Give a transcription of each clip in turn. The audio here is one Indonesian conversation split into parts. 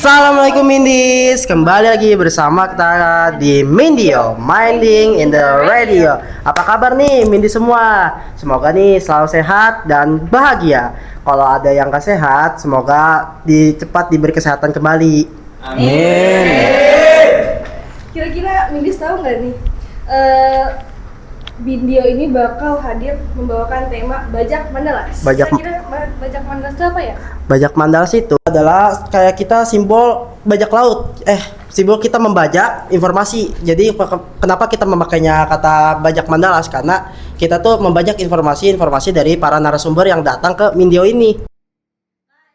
Assalamualaikum Mindis, kembali lagi bersama kita di Mindio Minding in the Radio. Apa kabar nih Mindis semua? Semoga nih selalu sehat dan bahagia. Kalau ada yang gak sehat, semoga cepat diberi kesehatan kembali. Amin. Kira-kira Mindis tahu nggak nih? Video ini bakal hadir membawakan tema bajak mandalas. Kira-kira bajak mandalas itu apa ya? Bajak mandalas itu adalah kayak kita simbol bajak laut. Simbol kita membajak informasi. Jadi kenapa kita memakainya kata bajak mandalas? Karena kita tuh membajak informasi dari para narasumber yang datang ke Mindio ini.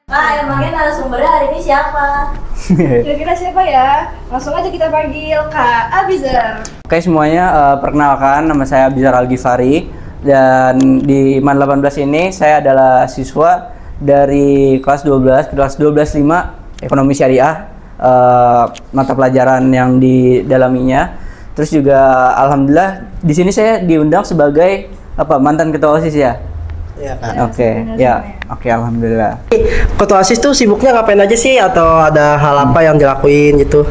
Nah, emangnya narasumbernya hari ini siapa? Kira-kira siapa ya? Langsung aja kita panggil Kak Abizar. Oke semuanya, perkenalkan nama saya Abizar Al-Ghifari dan di MAN 18 ini saya adalah siswa dari kelas 12 Ekonomi Syariah, mata pelajaran yang didalaminya. Terus juga alhamdulillah di sini saya diundang sebagai mantan ketua OSIS ya. Iya Kak. Oke, alhamdulillah. Ketua OSIS tuh sibuknya ngapain aja sih, atau ada hal apa yang dilakuin gitu?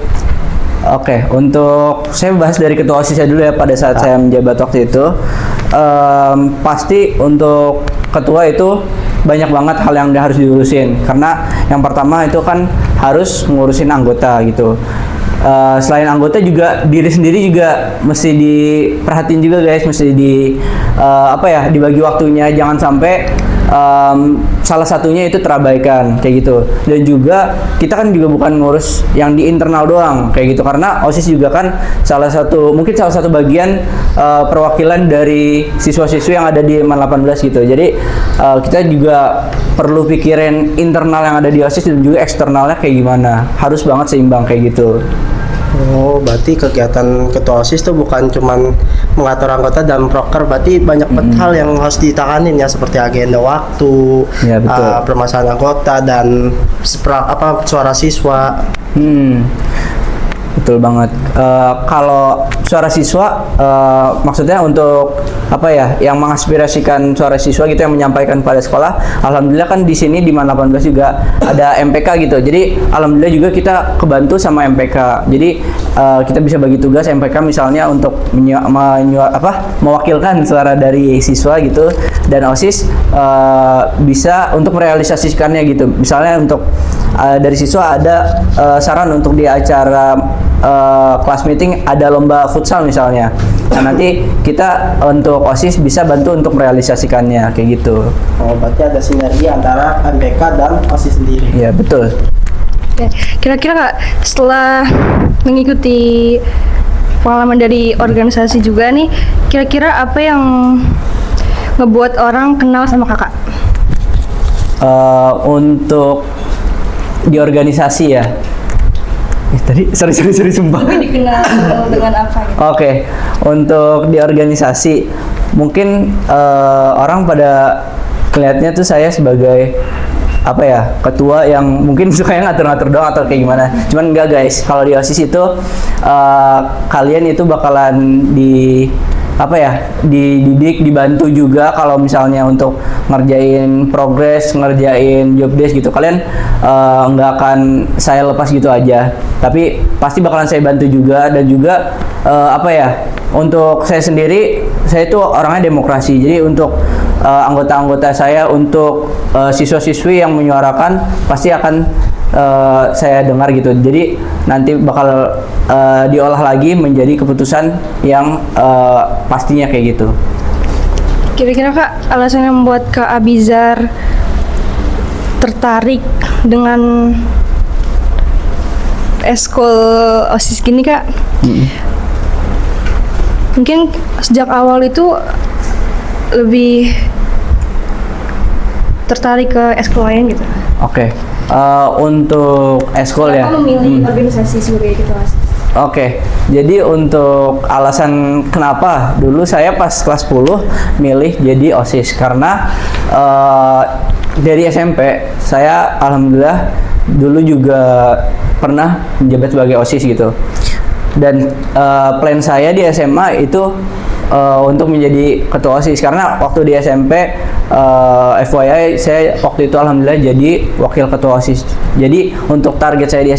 Oke, untuk saya bahas dari ketua OSIS dulu ya pada saat saya menjabat waktu itu. Pasti untuk ketua itu banyak banget hal yang harus diurusin, karena yang pertama itu kan harus ngurusin anggota gitu. Selain anggota juga diri sendiri juga mesti diperhatiin juga guys, mesti dibagi waktunya, jangan sampai salah satunya itu terabaikan kayak gitu. Dan juga kita kan juga bukan ngurus yang di internal doang kayak gitu, karena OSIS juga kan mungkin salah satu bagian perwakilan dari siswa-siswi yang ada di MAN 18 gitu. Jadi kita juga perlu pikirin internal yang ada di OSIS dan juga eksternalnya kayak gimana, harus banget seimbang kayak gitu. Oh, berarti kegiatan ketua OSIS itu bukan cuman mengatur anggota dan proker, berarti banyak hal yang harus ditanganin ya, seperti agenda waktu, Ya, betul. permasalahan anggota dan suara siswa. Betul banget. Kalau suara siswa maksudnya untuk yang mengaspirasikan suara siswa gitu, yang menyampaikan pada sekolah. Alhamdulillah kan di sini di MAN 18 juga ada MPK gitu. Jadi alhamdulillah juga kita kebantu sama MPK. Jadi kita bisa bagi tugas MPK misalnya untuk mewakilkan suara dari siswa gitu, dan OSIS bisa untuk merealisasikannya gitu. Misalnya untuk dari siswa ada saran untuk di acara kelas meeting ada lomba futsal misalnya. Nah, nanti kita untuk OSIS bisa bantu untuk merealisasikannya kayak gitu. Oh, berarti ada sinergi antara MPK dan OSIS sendiri. Iya, betul. Kira-kira Kak, setelah mengikuti pengalaman dari organisasi juga nih, kira-kira apa yang ngebuat orang kenal sama Kakak? Untuk di organisasi ya. Tadi sorry sumpah. Mungkin dikenal dengan apa gitu? Oke, untuk di organisasi mungkin orang pada kelihatannya tuh saya sebagai ketua yang mungkin suka ngatur-ngatur doang atau kayak gimana. Cuman enggak guys, kalau di OSIS itu kalian itu bakalan dididik, dibantu juga kalau misalnya untuk ngerjain progres, ngerjain job desk gitu. Kalian nggak akan saya lepas gitu aja, tapi pasti bakalan saya bantu juga. Dan juga untuk saya sendiri, saya itu orangnya demokrasi. Jadi untuk anggota-anggota saya, untuk siswa-siswi yang menyuarakan, pasti akan saya dengar gitu. Jadi nanti bakal diolah lagi menjadi keputusan yang pastinya kayak gitu. Kira-kira Kak, alasan yang membuat Kak Abizar tertarik dengan eskul OSIS gini Kak? Mungkin sejak awal itu lebih tertarik ke eskul lain gitu. Oke. Untuk eskul ya. Kenapa memilih organisasi sebagai ketua OSIS? Oke, jadi untuk alasan kenapa dulu saya pas kelas 10 milih jadi OSIS, karena dari SMP saya alhamdulillah dulu juga pernah menjabat sebagai OSIS gitu. Dan plan saya di SMA itu untuk menjadi ketua OSIS, karena waktu di SMP FYI saya waktu itu alhamdulillah jadi wakil ketua OSIS Jadi untuk target saya di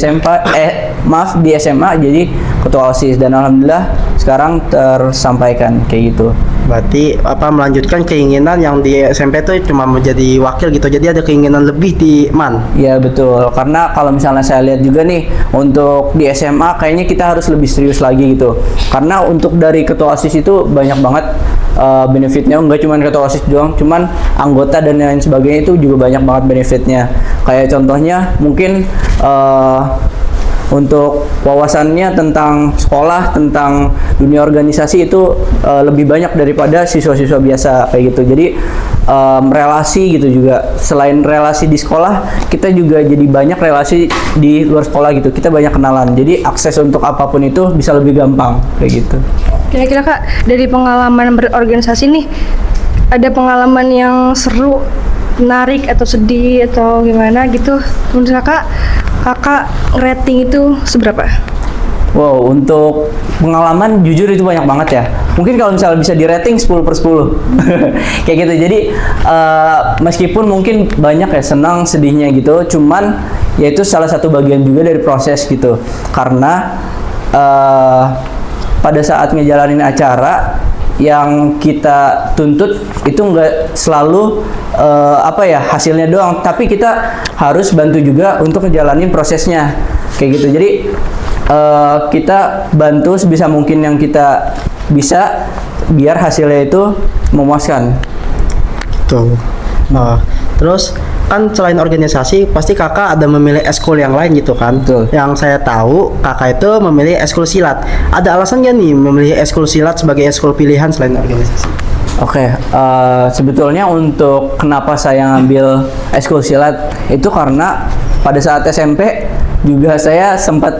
di SMA jadi ketua OSIS, dan alhamdulillah sekarang tersampaikan kayak gitu. Berarti melanjutkan keinginan yang di SMP tuh cuma menjadi wakil gitu. Jadi ada keinginan lebih di MAN. Iya betul, karena kalau misalnya saya lihat juga nih untuk di SMA kayaknya kita harus lebih serius lagi gitu. Karena untuk dari ketua OSIS itu banyak banget benefitnya, nggak cuma ketua OSIS doang, cuman anggota dan lain sebagainya itu juga banyak banget benefitnya. Kayak contohnya mungkin untuk wawasannya tentang sekolah, tentang dunia organisasi itu lebih banyak daripada siswa-siswa biasa kayak gitu. Jadi relasi gitu juga. Selain relasi di sekolah, kita juga jadi banyak relasi di luar sekolah gitu. Kita banyak kenalan. Jadi akses untuk apapun itu bisa lebih gampang kayak gitu. Kira-kira Kak, dari pengalaman berorganisasi nih, ada pengalaman yang seru, menarik atau sedih atau gimana gitu? Menurut kakak rating itu seberapa? Wow, untuk pengalaman jujur itu banyak banget ya. Mungkin kalau misalnya bisa di rating 10/10 kayak gitu. Jadi meskipun mungkin banyak ya senang sedihnya gitu, cuman ya itu salah satu bagian juga dari proses gitu. Karena pada saat ngejalanin acara yang kita tuntut itu nggak selalu hasilnya doang, tapi kita harus bantu juga untuk ngejalanin prosesnya kayak gitu. Jadi kita bantu sebisa mungkin yang kita bisa biar hasilnya itu memuaskan. Tuh. Terus kan selain organisasi pasti kakak ada memilih eskul yang lain gitu kan? Betul. Yang saya tahu kakak itu memilih eskul silat. Ada alasan nggak nih memilih eskul silat sebagai eskul pilihan selain organisasi? Oke, sebetulnya untuk kenapa saya ngambil eskul silat itu karena pada saat SMP juga saya sempat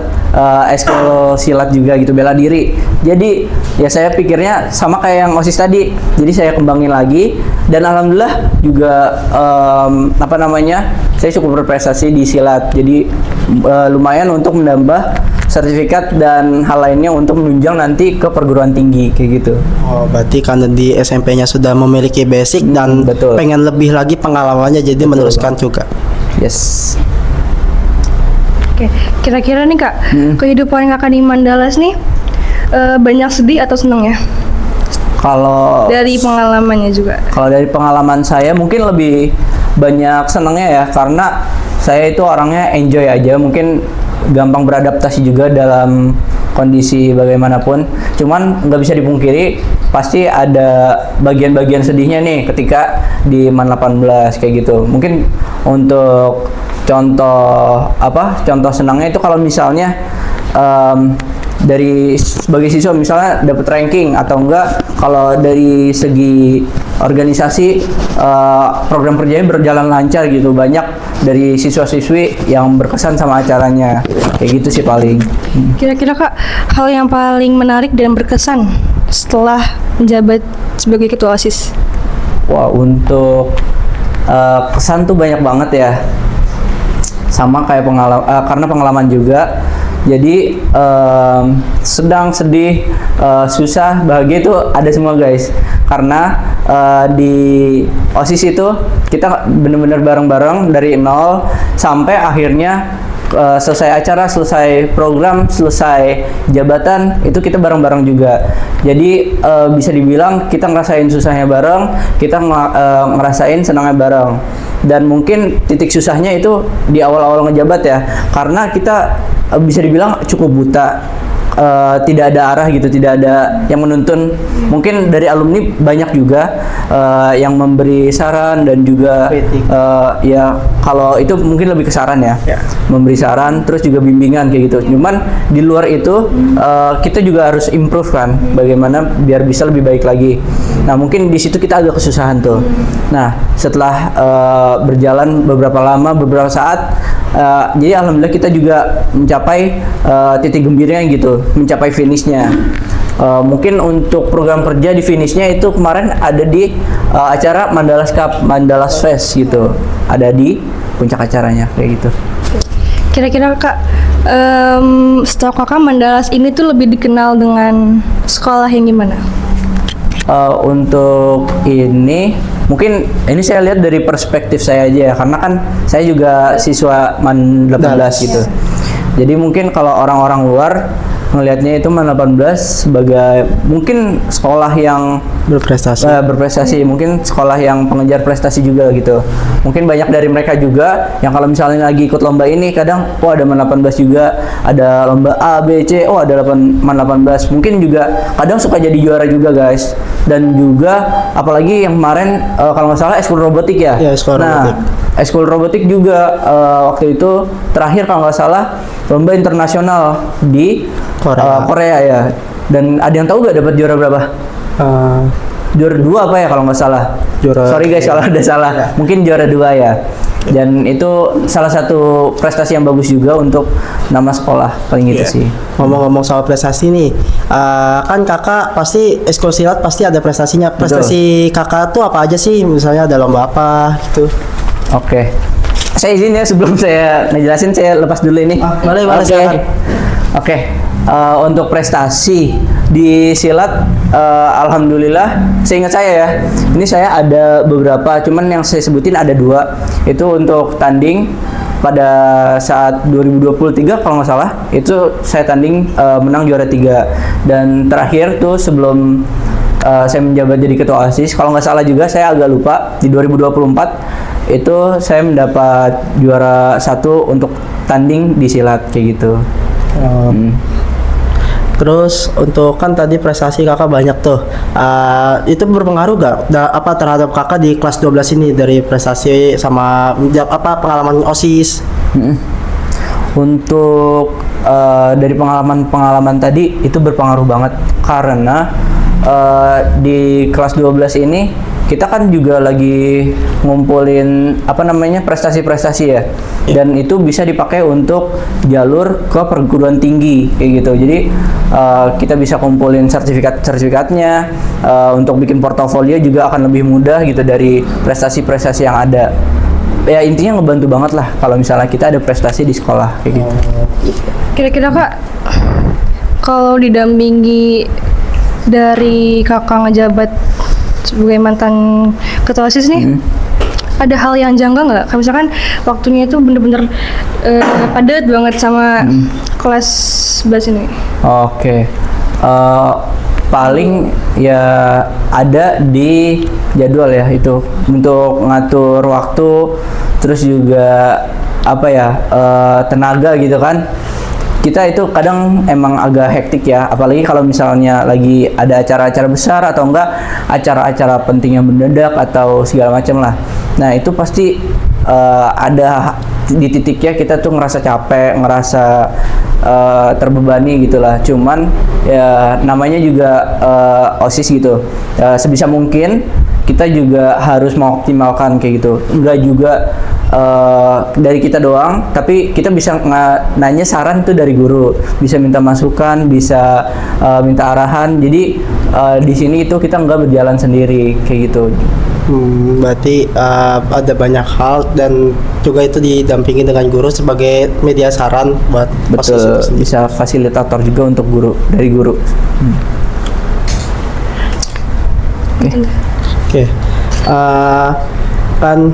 eskul silat juga gitu, bela diri. Jadi ya saya pikirnya sama kayak yang OSIS tadi. Jadi saya kembangin lagi dan alhamdulillah juga saya cukup berprestasi di silat. Jadi lumayan untuk menambah sertifikat dan hal lainnya untuk menunjang nanti ke perguruan tinggi kayak gitu. Oh, berarti karena di SMP-nya sudah memiliki basic dan betul. pengen lebih lagi pengalamannya jadi meneruskan juga. Yes. Oke, kira-kira nih Kak, kehidupan kakak di Mandalas nih banyak sedih atau seneng ya? Kalau Dari pengalamannya juga. Kalau dari pengalaman saya mungkin lebih banyak senangnya ya, karena saya itu orangnya enjoy aja, mungkin gampang beradaptasi juga dalam kondisi bagaimanapun. Cuman nggak bisa dipungkiri pasti ada bagian-bagian sedihnya nih ketika di MAN 18 kayak gitu. Mungkin untuk contoh senangnya itu kalau misalnya dari sebagai siswa misalnya dapat ranking, atau enggak kalau dari segi organisasi program kerjanya berjalan lancar gitu, banyak dari siswa-siswi yang berkesan sama acaranya kayak gitu sih paling. Kira-kira Kak, hal yang paling menarik dan berkesan setelah menjabat sebagai ketua OSIS? Wah, untuk kesan tuh banyak banget ya, sama kayak karena pengalaman juga. Jadi sedang, sedih, susah, bahagia itu ada semua guys. Karena di OSIS itu kita benar-benar bareng-bareng dari nol sampai akhirnya selesai acara, selesai program, selesai jabatan, itu kita bareng-bareng juga. Jadi bisa dibilang kita ngerasain susahnya bareng, kita ngerasain senangnya bareng. Dan mungkin titik susahnya itu di awal-awal ngejabat ya, karena kita bisa dibilang cukup buta. Tidak ada arah gitu, tidak ada yang menuntun. Mungkin dari alumni banyak juga yang memberi saran dan juga ya kalau itu mungkin lebih ke saran ya, memberi saran terus juga bimbingan kayak gitu. Cuman di luar itu kita juga harus improve kan, bagaimana biar bisa lebih baik lagi. Nah mungkin di situ kita agak kesusahan tuh. Nah setelah berjalan beberapa lama, beberapa saat, jadi alhamdulillah kita juga mencapai titik gembiranya gitu, mencapai finishnya. Mungkin untuk program kerja di finishnya itu kemarin ada di acara Mandalas Cup, Mandalas Fest gitu, ada di puncak acaranya kayak gitu. Kira-kira Kak, setahu kakak Mandalas ini tuh lebih dikenal dengan sekolah yang gimana? Untuk ini Mungkin ini saya lihat dari perspektif saya aja ya, karena kan saya juga siswa MAN 18 gitu. Jadi mungkin kalau orang-orang luar ngelihatnya itu MAN 18 sebagai mungkin sekolah yang berprestasi, mungkin sekolah yang pengejar prestasi juga gitu. Mungkin banyak dari mereka juga yang kalau misalnya lagi ikut lomba ini kadang ada MAN 18 juga, ada lomba A, B, C, ada MAN 18. Mungkin juga kadang suka jadi juara juga guys. Dan juga apalagi yang kemarin kalau nggak salah ekskul robotik ya. Ya, ekskul robotik. Ekskul robotik juga waktu itu terakhir kalau nggak salah lomba internasional di Korea ya. Dan ada yang tahu nggak dapat juara berapa? Juara 2 apa ya kalau nggak salah? Sorry guys kalau ada salah. Ya. Mungkin juara 2 ya. Dan itu salah satu prestasi yang bagus juga untuk nama sekolah paling gitu sih. Ngomong-ngomong soal prestasi nih, kan kakak pasti ekskul silat pasti ada prestasinya. Prestasi kakak tuh apa aja sih? Misalnya ada lomba apa gitu? Oke. Saya izin ya sebelum saya ngejelasin saya lepas dulu ini. Boleh, silakan. Oke. Untuk prestasi di silat, alhamdulillah, seingat saya ya, ini saya ada beberapa, cuman yang saya sebutin ada 2. Itu untuk tanding pada saat 2023 kalau nggak salah, itu saya tanding menang juara 3. Dan terakhir tuh sebelum saya menjabat jadi ketua OSIS, kalau nggak salah juga saya agak lupa, di 2024 itu saya mendapat juara 1 untuk tanding di silat kayak gitu. Terus untuk kan tadi prestasi kakak banyak tuh, itu berpengaruh gak terhadap kakak di kelas 12 ini dari prestasi sama pengalaman OSIS? Untuk dari pengalaman tadi itu berpengaruh banget karena di kelas 12 ini kita kan juga lagi ngumpulin prestasi-prestasi ya, dan itu bisa dipakai untuk jalur ke perguruan tinggi kayak gitu. Jadi kita bisa kumpulin sertifikatnya, untuk bikin portofolio juga akan lebih mudah gitu dari prestasi-prestasi yang ada. Ya intinya ngebantu banget lah kalau misalnya kita ada prestasi di sekolah kayak gitu. Kira-kira Kak, kalau didampingi dari kakak ngejabat sebagai mantan ketua OSIS nih, ada hal yang janggal nggak? Kayak misalkan waktunya itu bener-bener padat banget sama kelas 11 ini. Oke. Paling ya ada di jadwal ya itu untuk ngatur waktu, terus juga tenaga gitu kan. Kita itu kadang emang agak hektik ya, apalagi kalau misalnya lagi ada acara-acara besar atau enggak acara-acara penting yang mendadak atau segala macam lah. Nah itu pasti ada di titiknya kita tuh ngerasa capek, ngerasa terbebani gitulah. Cuman ya namanya juga OSIS gitu, sebisa mungkin kita juga harus mengoptimalkan kayak gitu. Enggak juga dari kita doang, tapi kita bisa nanya saran tuh dari guru, bisa minta masukan, bisa minta arahan. Jadi di sini itu kita nggak berjalan sendiri kayak gitu. Berarti ada banyak hal dan juga itu didampingi dengan guru sebagai media saran buat OSIS itu sendiri. Bisa fasilitator juga untuk guru, dari guru. Oke. Kan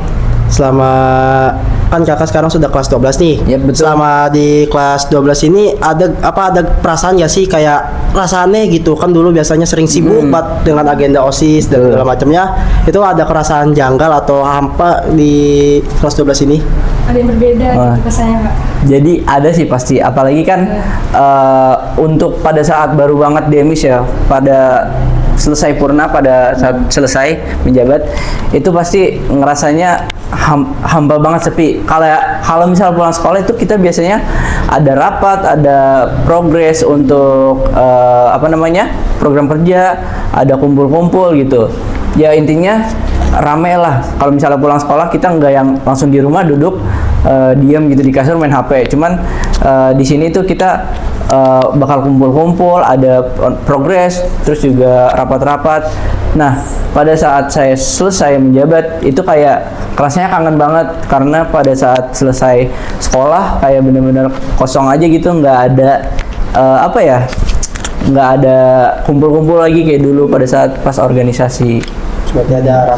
kakak sekarang sudah kelas 12 nih. Ya, betul. Selama di kelas 12 ini ada perasaan gak sih kayak rasanya gitu kan, dulu biasanya sering sibuk banget dengan agenda OSIS dan segala macamnya. Itu ada perasaan janggal atau hampa di kelas 12 ini? Ada yang berbeda gitu kesannya Kak? Jadi ada sih pasti, apalagi kan untuk pada saat baru banget demis ya, pada selesai purna, pada saat selesai menjabat, itu pasti ngerasanya hampa banget, sepi. Kalau misal pulang sekolah itu kita biasanya ada rapat, ada progres untuk program kerja, ada kumpul-kumpul gitu. Ya intinya rame lah. Kalau misalnya pulang sekolah kita nggak yang langsung di rumah duduk diam gitu di kasur main HP. Cuman di sini tuh kita bakal kumpul-kumpul, ada progres, terus juga rapat-rapat. Nah, pada saat saya selesai menjabat itu kayak rasanya kangen banget, karena pada saat selesai sekolah kayak bener-bener kosong aja gitu, nggak ada nggak ada kumpul-kumpul lagi kayak dulu pada saat pas organisasi. Berarti ada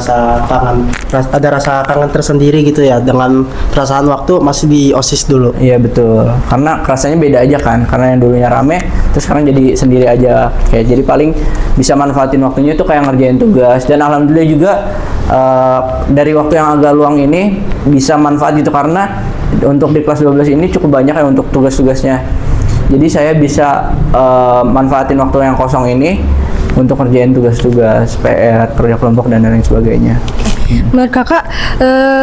rasa kangen tersendiri gitu ya dengan perasaan waktu masih di OSIS dulu. Iya betul, karena rasanya beda aja kan, karena yang dulunya rame, terus sekarang jadi sendiri aja. Kayak jadi paling bisa manfaatin waktunya itu kayak ngerjain tugas. Dan alhamdulillah juga dari waktu yang agak luang ini bisa manfaat gitu, karena untuk di kelas 12 ini cukup banyak ya untuk tugas-tugasnya. Jadi saya bisa manfaatin waktu yang kosong ini untuk kerjain tugas-tugas, PR, kerja kelompok dan lain sebagainya. Menurut kakak,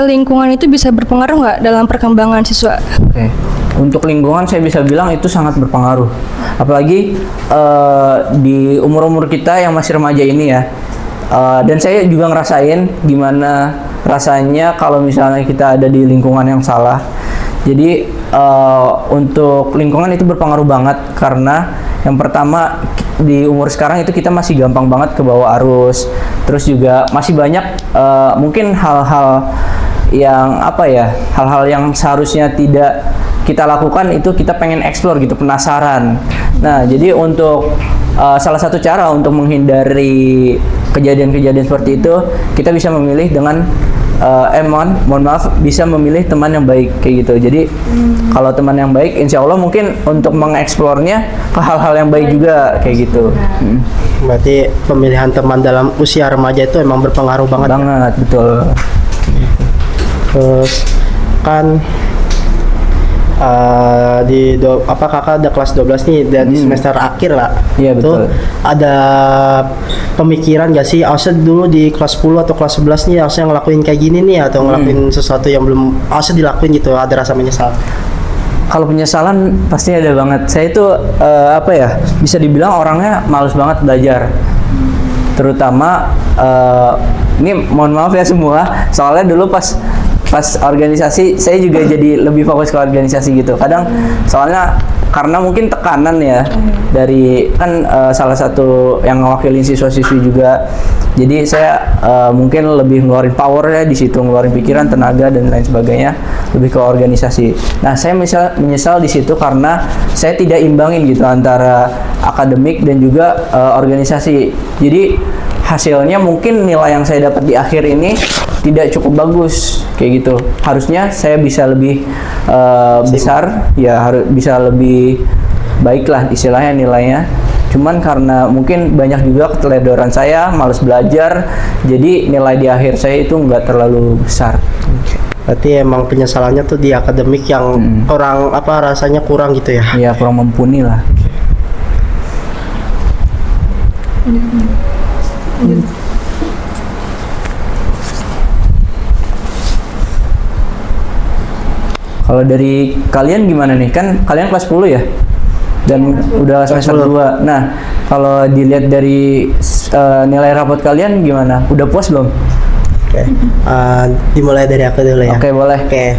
lingkungan itu bisa berpengaruh nggak dalam perkembangan siswa? Oke. Untuk lingkungan saya bisa bilang itu sangat berpengaruh. Apalagi di umur-umur kita yang masih remaja ini ya. Dan saya juga ngerasain gimana rasanya kalau misalnya kita ada di lingkungan yang salah. Jadi untuk lingkungan itu berpengaruh banget, karena yang pertama di umur sekarang itu kita masih gampang banget ke bawah arus. Terus juga masih banyak mungkin hal-hal yang hal-hal yang seharusnya tidak kita lakukan itu kita pengen explore gitu, penasaran. Nah, jadi untuk salah satu cara untuk menghindari kejadian-kejadian seperti itu, kita bisa memilih dengan mohon maaf, bisa memilih teman yang baik kayak gitu. Jadi kalau teman yang baik, insya Allah mungkin untuk mengeksplornya ke hal-hal yang baik juga kayak gitu. Berarti pemilihan teman dalam usia remaja itu emang berpengaruh banget. Banget, betul. Terus kan kakak ada kelas 12 nih dan di semester akhir lah. Iya, betul. Tuh ada pemikiran gak sih Asa dulu di kelas 10 atau kelas 11 nih Asa ngelakuin kayak gini nih, atau ngelakuin sesuatu yang belum Asa dilakuin gitu, ada rasa menyesal? Kalau penyesalan pasti ada banget. Saya itu bisa dibilang orangnya males banget belajar. Terutama ini mohon maaf ya semua, soalnya dulu pas organisasi saya juga jadi lebih fokus ke organisasi gitu. Kadang soalnya karena mungkin tekanan ya dari kan salah satu yang ngewakilin siswa-siswi juga. Jadi saya mungkin lebih ngeluarin power ya di situ, ngeluarin pikiran, tenaga dan lain sebagainya lebih ke organisasi. Nah, saya menyesal di situ karena saya tidak imbangin gitu antara akademik dan juga organisasi. Jadi hasilnya mungkin nilai yang saya dapat di akhir ini tidak cukup bagus kayak gitu. Harusnya saya bisa lebih besar ya, harus bisa lebih baik lah istilahnya nilainya. Cuman karena mungkin banyak juga keteledoran saya, malas belajar, jadi nilai di akhir saya itu nggak terlalu besar. Berarti emang penyesalannya tuh di akademik yang kurang rasanya kurang gitu ya? Iya, kurang mumpuni lah. Kalau dari kalian gimana nih? Kan kalian kelas 10 ya? Dan udah semester 2. Nah, kalau dilihat dari nilai rapot kalian gimana? Udah puas belum? Oke. Dimulai dari aku dulu ya. Oke, boleh. Oke.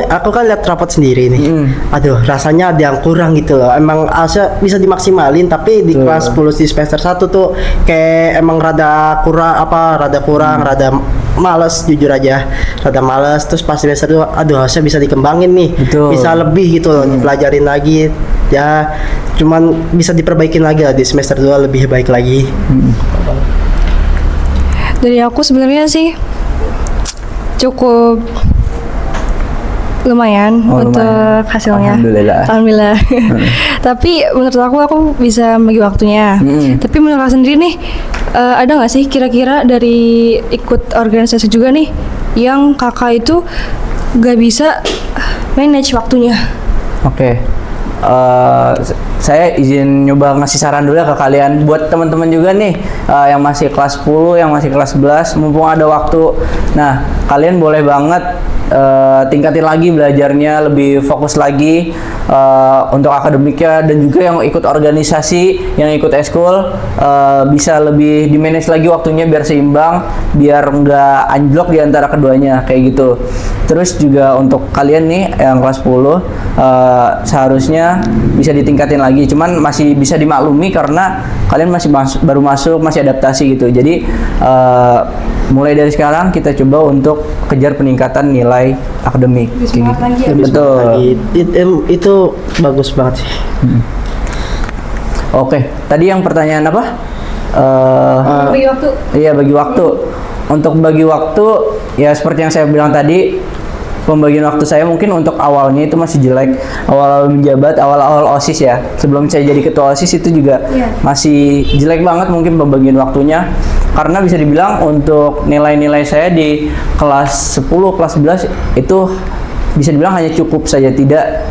Aku kan lihat rapot sendiri nih. Aduh, rasanya ada yang kurang gitu loh. Emang Asa bisa dimaksimalin, tapi di kelas 10 di semester 1 tuh kayak emang rada kurang, rada males, jujur aja. Rada males. Terus pas semester 2, aduh, Asa bisa dikembangin nih. Betul. Bisa lebih gitu loh, dipelajarin lagi. Ya, cuman bisa diperbaikin lagi lah di semester 2, lebih baik lagi. Dari aku sebenarnya sih cukup lumayan untuk hasilnya. Alhamdulillah. Tapi menurut aku bisa bagi waktunya. Tapi menurut aku sendiri nih, ada nggak sih kira-kira dari ikut organisasi juga nih yang kakak itu gak bisa manage waktunya? Oke. Saya izin nyoba ngasih saran dulu ya ke kalian buat teman-teman juga nih yang masih kelas 10, yang masih kelas 11, mumpung ada waktu. Nah, kalian boleh banget tingkatin lagi belajarnya, lebih fokus lagi untuk akademiknya, dan juga yang ikut organisasi, yang ikut eskul bisa lebih di manage lagi waktunya biar seimbang, biar nggak anjlok di antara keduanya kayak gitu. Terus juga untuk kalian nih yang kelas 10 seharusnya bisa ditingkatin lagi, cuman masih bisa dimaklumi karena kalian masih baru masuk, masih adaptasi gitu. Jadi mulai dari sekarang kita coba untuk kejar peningkatan nilai akademik. Betul. Itu bagus banget sih. Oke, tadi yang pertanyaan apa? Bagi waktu. Iya, bagi waktu. Untuk bagi waktu, ya seperti yang saya bilang tadi, pembagian waktu saya mungkin untuk awalnya itu masih jelek. Awal-awal menjabat, awal-awal OSIS ya. Sebelum saya jadi ketua OSIS itu juga masih jelek banget mungkin pembagian waktunya. Karena bisa dibilang untuk nilai-nilai saya di kelas 10, kelas 11 itu bisa dibilang hanya cukup saja, tidak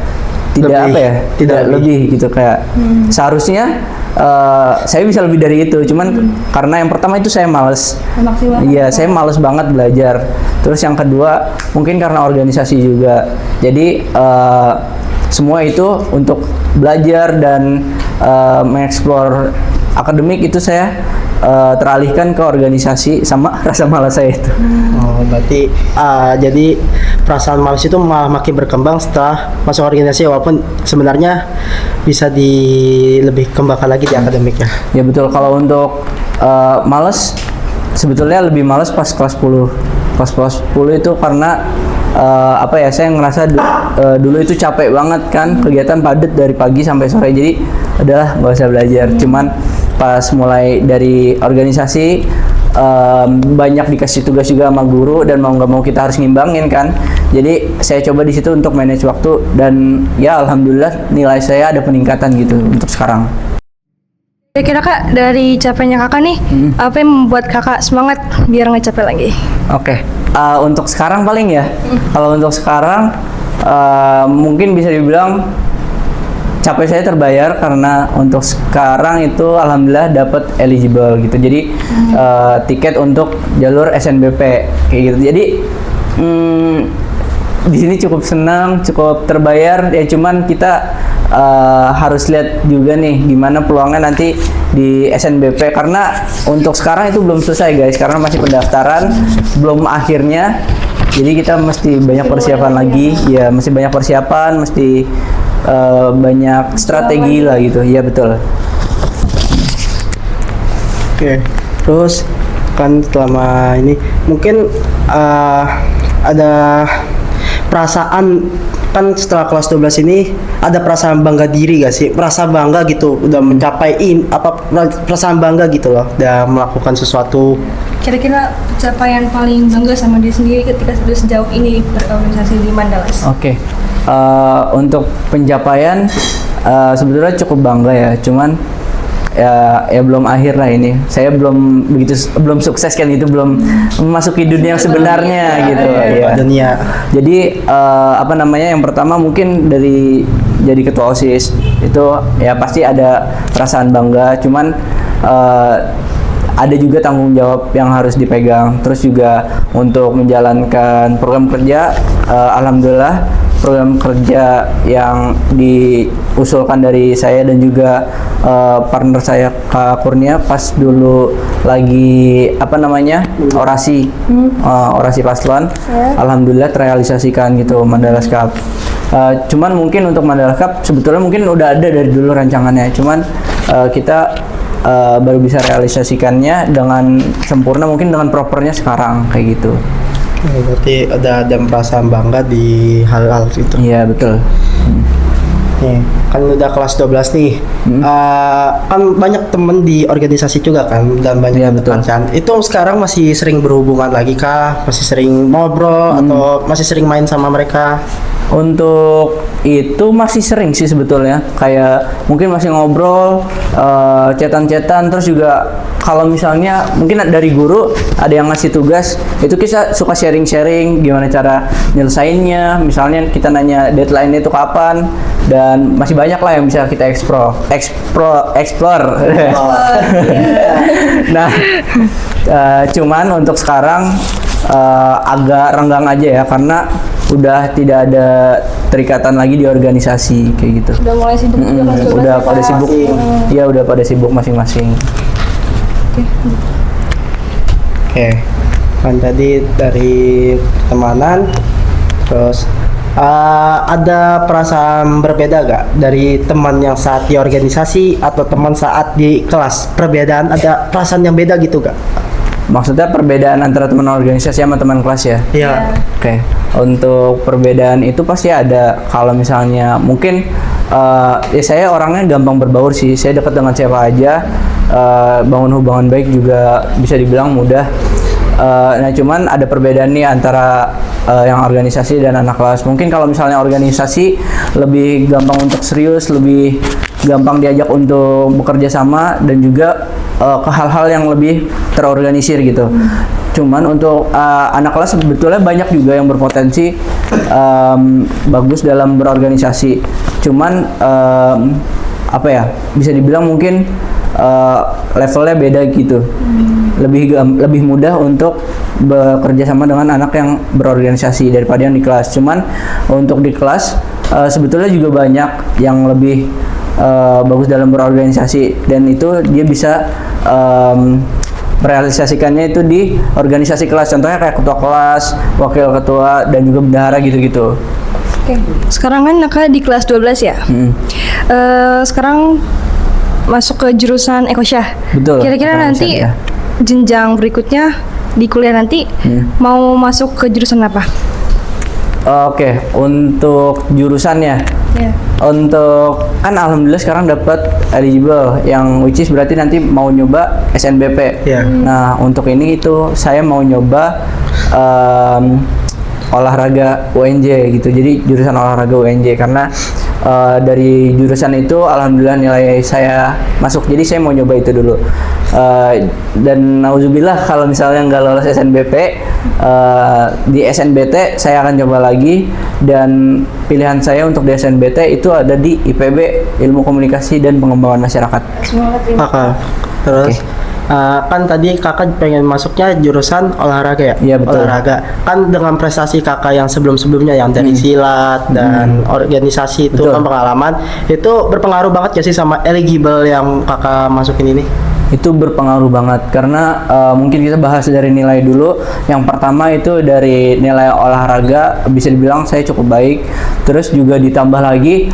Lebih. apa ya? Tidak Lebih gitu kayak. Seharusnya saya bisa lebih dari itu, cuman karena yang pertama itu saya males. Maksimal. Iya, saya males banget belajar. Terus yang kedua, mungkin karena organisasi juga. Jadi semua itu untuk belajar dan mengeksplor akademik itu saya teralihkan ke organisasi sama rasa malas saya itu. Oh, berarti jadi perasaan malas itu malah makin berkembang setelah masuk organisasi, walaupun sebenarnya bisa lebih kembangkan lagi di akademiknya. Ya betul, kalau untuk males sebetulnya lebih males pas kelas 10. Kelas 10 itu karena apa ya, saya ngerasa dulu itu capek banget kan, kegiatan padat dari pagi sampai sore, jadi udahlah nggak usah belajar. Cuman pas mulai dari organisasi banyak dikasih tugas juga sama guru, dan mau nggak mau kita harus ngimbangin kan. Jadi saya coba di situ untuk manage waktu, dan ya alhamdulillah nilai saya ada peningkatan gitu untuk sekarang. Kira-kira Kak, dari capeknya Kakak nih, apa yang membuat Kakak semangat biar nggak capek lagi? Oke, untuk sekarang paling ya. Kalau untuk sekarang mungkin bisa dibilang capek saya terbayar, karena untuk sekarang itu alhamdulillah dapat eligible gitu. Jadi tiket untuk jalur SNBP kayak gitu. Jadi di sini cukup senang, cukup terbayar ya. Cuman kita harus lihat juga nih gimana peluangnya nanti di SNBP, karena untuk sekarang itu belum selesai guys, karena masih pendaftaran, belum akhirnya. Jadi kita mesti banyak persiapan lagi, ya mesti banyak persiapan, mesti banyak strategi lah gitu. Iya betul. Oke, terus kan selama ini mungkin ada perasaan, kan setelah kelas 12 ini ada perasaan bangga diri gak sih? Merasa bangga gitu udah mencapai perasaan bangga gitu loh, udah melakukan sesuatu. Kira-kira pencapaian paling bangga sama diri sendiri ketika sudah sejauh ini berorganisasi di Mandalas? Oke. Untuk pencapaian sebetulnya cukup bangga ya, cuman ya belum akhir lah ini. Saya belum sukses kan, itu belum memasuki dunia yang sebenarnya gitu ya. Dunia. Jadi apa namanya, yang pertama mungkin dari jadi ketua OSIS itu ya pasti ada perasaan bangga, cuman ada juga tanggung jawab yang harus dipegang. Terus juga untuk menjalankan program kerja, alhamdulillah program kerja yang diusulkan dari saya dan juga partner saya Kak Kurnia pas dulu lagi apa namanya orasi paslon, alhamdulillah terrealisasikan gitu Mandalas Cup. Cuman mungkin untuk Mandalas Cup sebetulnya mungkin udah ada dari dulu rancangannya, cuman kita baru bisa realisasikannya dengan sempurna mungkin dengan propernya sekarang kayak gitu. Berarti ada perasaan bangga di hal-hal itu. Iya betul. Nih, kan udah kelas 12 nih. Kan banyak temen di organisasi juga kan, dan banyak teman kan. Itu sekarang masih sering berhubungan lagi kah? Masih sering ngobrol atau masih sering main sama mereka? Untuk itu masih sering sih sebetulnya, kayak mungkin masih ngobrol, chatan-chatan. Terus juga kalau misalnya mungkin dari guru ada yang ngasih tugas, itu kita suka sharing-sharing gimana cara nyelesainnya. Misalnya kita nanya deadline itu kapan, dan masih banyak lah yang bisa kita explore. Nah, cuman untuk sekarang agak renggang aja ya, karena udah tidak ada terikatan lagi di organisasi kayak gitu. Udah mulai sibuk juga kan? Udah pada sibuk. Iya, udah pada sibuk masing-masing. Oke. Kan tadi dari pertemanan, terus ada perasaan berbeda gak dari teman yang saat di organisasi atau teman saat di kelas? Perbedaan, ada perasaan yang beda gitu gak? Maksudnya perbedaan antara teman organisasi sama teman kelas ya? Iya. Oke. Untuk perbedaan itu pasti ada. Kalau misalnya mungkin Ya saya orangnya gampang berbaur sih. Saya dekat dengan siapa aja, bangun hubungan baik juga bisa dibilang mudah. Nah cuman ada perbedaan nih antara yang organisasi dan anak kelas. Mungkin kalau misalnya organisasi lebih gampang untuk serius, lebih gampang diajak untuk bekerja sama dan juga ke hal-hal yang lebih terorganisir gitu. Cuman untuk anak kelas sebetulnya banyak juga yang berpotensi bagus dalam berorganisasi. Cuman apa ya, bisa dibilang mungkin levelnya beda gitu. Lebih mudah untuk bekerja sama dengan anak yang berorganisasi daripada yang di kelas. Cuman untuk di kelas sebetulnya juga banyak yang lebih bagus dalam berorganisasi, dan itu dia bisa merealisasikannya itu di organisasi kelas. Contohnya kayak ketua kelas, wakil ketua, dan juga bendahara gitu-gitu. Oke. Sekarang kan Naka di kelas 12 ya? Sekarang masuk ke jurusan Ekosyah. Betul. Kira-kira nanti ya. jenjang berikutnya di kuliah nanti mau masuk ke jurusan apa? Oke, untuk jurusannya. Ya. Untuk kan alhamdulillah sekarang dapat eligible yang which is berarti nanti mau nyoba SNBP. Iya. Nah, untuk ini itu saya mau nyoba olahraga UNJ gitu. Jadi jurusan olahraga UNJ karena dari jurusan itu alhamdulillah nilai saya masuk. Jadi saya mau nyoba itu dulu. Dan nauzubillah kalau misalnya nggak lolos SNBP, di SNBT saya akan coba lagi, dan pilihan saya untuk di SNBT itu ada di IPB, Ilmu Komunikasi dan Pengembangan Masyarakat. Kakak, terus kan tadi kakak pengen masuknya jurusan olahraga ya? Iya, betul. Olahraga. Kan dengan prestasi kakak yang sebelum-sebelumnya yang dari silat dan organisasi itu Betul. kan pengalaman, itu berpengaruh banget gak sih sama eligible yang kakak masukin ini? Itu berpengaruh banget karena mungkin kita bahas dari nilai dulu. Yang pertama itu dari nilai olahraga, bisa dibilang saya cukup baik. Terus juga ditambah lagi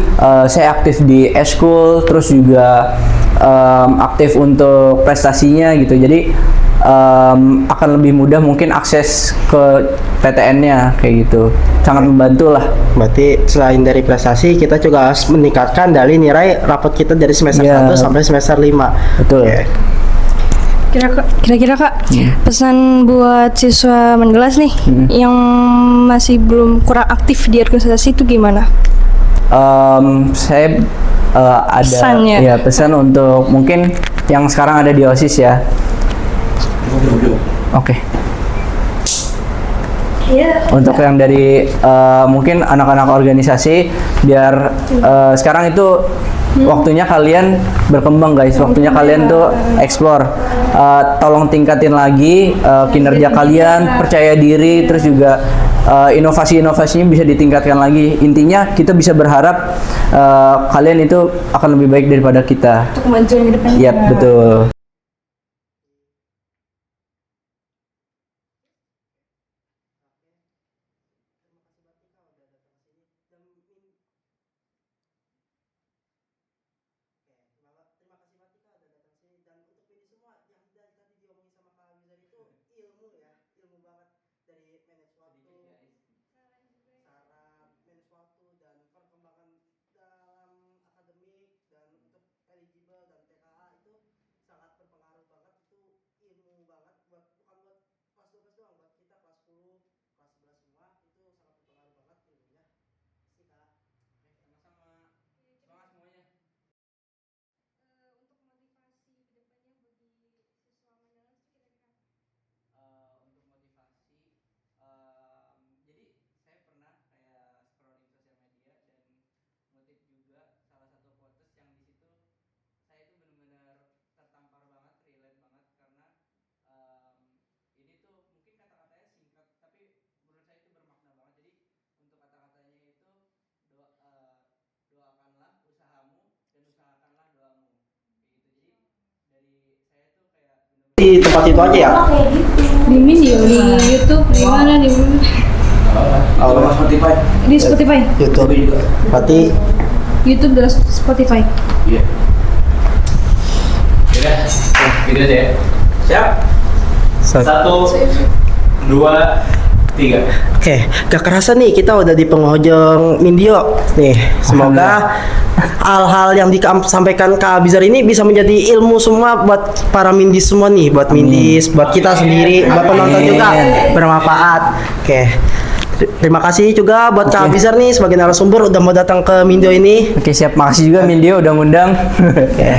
saya aktif di eskul, terus juga aktif untuk prestasinya gitu. Jadi akan lebih mudah mungkin akses ke PTN-nya kayak gitu. Sangat membantu lah. Berarti selain dari prestasi, kita juga harus meningkatkan dari nilai rapot kita dari semester Iya. 1 sampai semester 5. Betul. Oke. Kira-kira Kak, pesan buat siswa Mendelas nih yang masih belum kurang aktif di organisasi itu gimana? Saya ada Pesannya. ya pesan untuk mungkin yang sekarang ada di OSIS ya. Oke. Untuk yang dari mungkin anak-anak organisasi, biar sekarang itu waktunya kalian berkembang guys, waktunya kalian tuh explore. Tolong tingkatin lagi kinerja kalian, percaya diri, terus juga inovasi-inovasinya bisa ditingkatkan lagi. Intinya kita bisa berharap kalian itu akan lebih baik daripada kita. Untuk kemajuan ke depannya. Iya, betul. Terima kasih banget Kak udah datang sini, dan untuk ini semua yang tadi diomongin sama Kak Yuzer itu ilmu ya, ilmu banget dari manage waktu, cara manage waktu dan perkembangan dalam akademik, dan untuk eligible dan TKA itu sangat berpengaruh banget. Itu ilmu banget buat, bukan buat kelas 12 doang, buat kita kelas 10, kelas 11 semua itu sangat berpengaruh banget ilmunya. Sih Kak. Sama-sama. Semangat semuanya. Untuk motivasi kedepannya bagi siswa Mendelas itu kira-kira Untuk motivasi, jadi saya pernah kayak scrolling sosial media dan ngutip juga salah satu quotes yang di situ saya itu benar-benar tertampar banget, relate banget karena ini tuh mungkin kata-katanya singkat tapi menurut saya itu bermakna banget. Jadi untuk kata-katanya itu doakanlah usahamu dan usahakanlah doamu kayak gitu. Jadi dari saya tuh kayak benar-benar Di tempat itu aja ya? di video, di YouTube, di mana, di Spotify. di Spotify, YouTube juga. Berarti YouTube dan Spotify. Iya. Udah, gitu aja ya. Siap? 1, 2, Oke, gak kerasa nih kita udah di penghujung Mindio nih. Semoga hal-hal yang disampaikan Kak Abizar ini bisa menjadi ilmu semua buat para Mindis semua nih, buat Mindis, buat kita sendiri, buat penonton juga bermanfaat. Oke. Terima kasih juga buat Kak Abizar nih sebagai narasumber udah mau datang ke Mindio ini. Oke, siap. Makasih juga Mindio udah ngundang. Oke.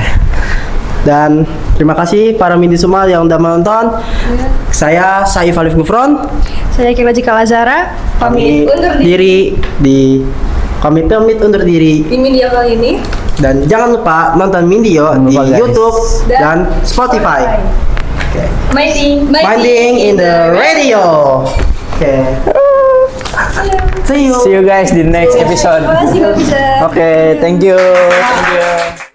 Dan terima kasih para Mindis semua yang udah menonton. Saya Saif Alif Gufron. Saya Kira Jika Lazara. Kami pamit undur diri. Di media kali ini. Dan jangan lupa nonton Mindio Jangan di lupa, guys. YouTube dan Spotify. Oke. Minding in the radio. Oke. See you. See you guys di next episode. Terima kasih Kak Bisa. Oke, thank you. Thank you.